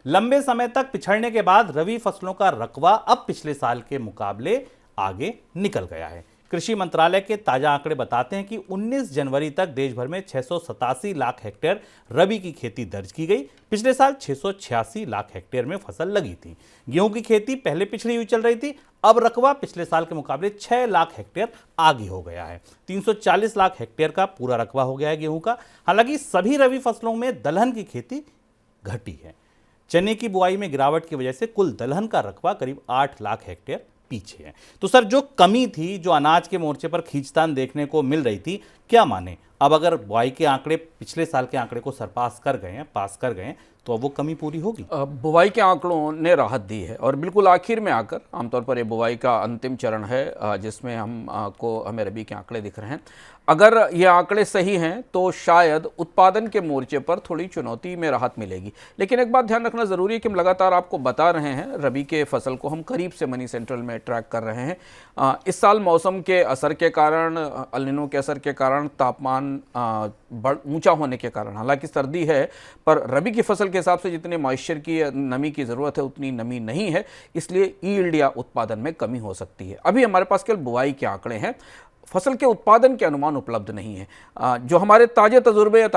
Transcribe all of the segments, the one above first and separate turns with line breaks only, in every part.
लंबे समय तक पिछड़ने के बाद रबी फसलों का रकबा अब पिछले साल के मुकाबले आगे निकल गया है। कृषि मंत्रालय के ताजा आंकड़े बताते हैं कि 19 जनवरी तक देश भर में 687 लाख हेक्टेयर रबी की खेती दर्ज की गई। पिछले साल 686 लाख हेक्टेयर में फसल लगी थी। गेहूं की खेती पहले पिछड़ी हुई चल रही थी, अब रकबा पिछले साल के मुकाबले 6 लाख हेक्टेयर आगे हो गया है। 340 लाख हेक्टेयर का पूरा रकबा हो गया है गेहूं का। हालांकि सभी रबी फसलों में दलहन की खेती घटी है। चने की बुआई में गिरावट की वजह से कुल दलहन का रकबा करीब 8 लाख हेक्टेयर पीछे है। तो सर, जो कमी थी, जो अनाज के मोर्चे पर खींचतान देखने को मिल रही थी, क्या माने अब अगर बुआई के आंकड़े पिछले साल के आंकड़े को सरपास कर गए हैं, पास कर गए हैं, तो अब वो कमी पूरी होगी?
बुवाई के आंकड़ों ने राहत दी है और बिल्कुल आखिर में आकर, आमतौर पर ये बुवाई का अंतिम चरण है जिसमें हमें रबी के आंकड़े दिख रहे हैं। अगर ये आंकड़े सही हैं तो शायद उत्पादन के मोर्चे पर थोड़ी चुनौती में राहत मिलेगी। लेकिन एक बात ध्यान रखना ज़रूरी है कि हम लगातार आपको बता रहे हैं, रबी के फसल को हम करीब से मनी सेंट्रल में ट्रैक कर रहे हैं। इस साल मौसम के असर के कारण, अल नीनो के असर के कारण, तापमान ऊंचा होने के कारण, हालांकि सर्दी है पर रबी की फसल के हिसाब से जितने मॉइस्चर की, नमी की ज़रूरत है उतनी नमी नहीं है, इसलिए यील्ड या उत्पादन में कमी हो सकती है। अभी हमारे पास केवल बुआई के आंकड़े हैं, फसल के उत्पादन के अनुमान उपलब्ध नहीं है। जो हमारे ताजे तजुर्बे या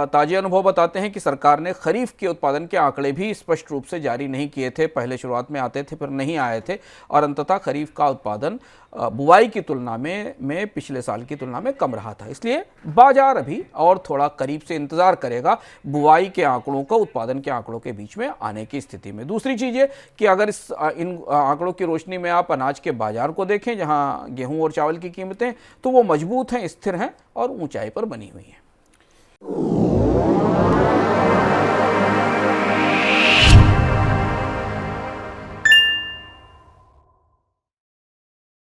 ताजे अनुभव बताते हैं कि सरकार ने खरीफ के उत्पादन के आंकड़े भी स्पष्ट रूप से जारी नहीं किए थे। पहले शुरुआत में आते थे, फिर नहीं आए थे और अंततः खरीफ का उत्पादन बुआई की तुलना में पिछले साल की तुलना में कम रहा था। इसलिए बाजार अभी और थोड़ा करीब से इंतजार करेगा बुआई के आंकड़ों को उत्पादन के आंकड़ों के बीच में आने की स्थिति में। दूसरी चीज़ ये कि अगर इन आंकड़ों की रोशनी में आप अनाज के बाजार को देखें, जहां गेहूं और चावल की कीमतें, तो वो मजबूत हैं, स्थिर हैं और ऊंचाई पर बनी हुई हैं।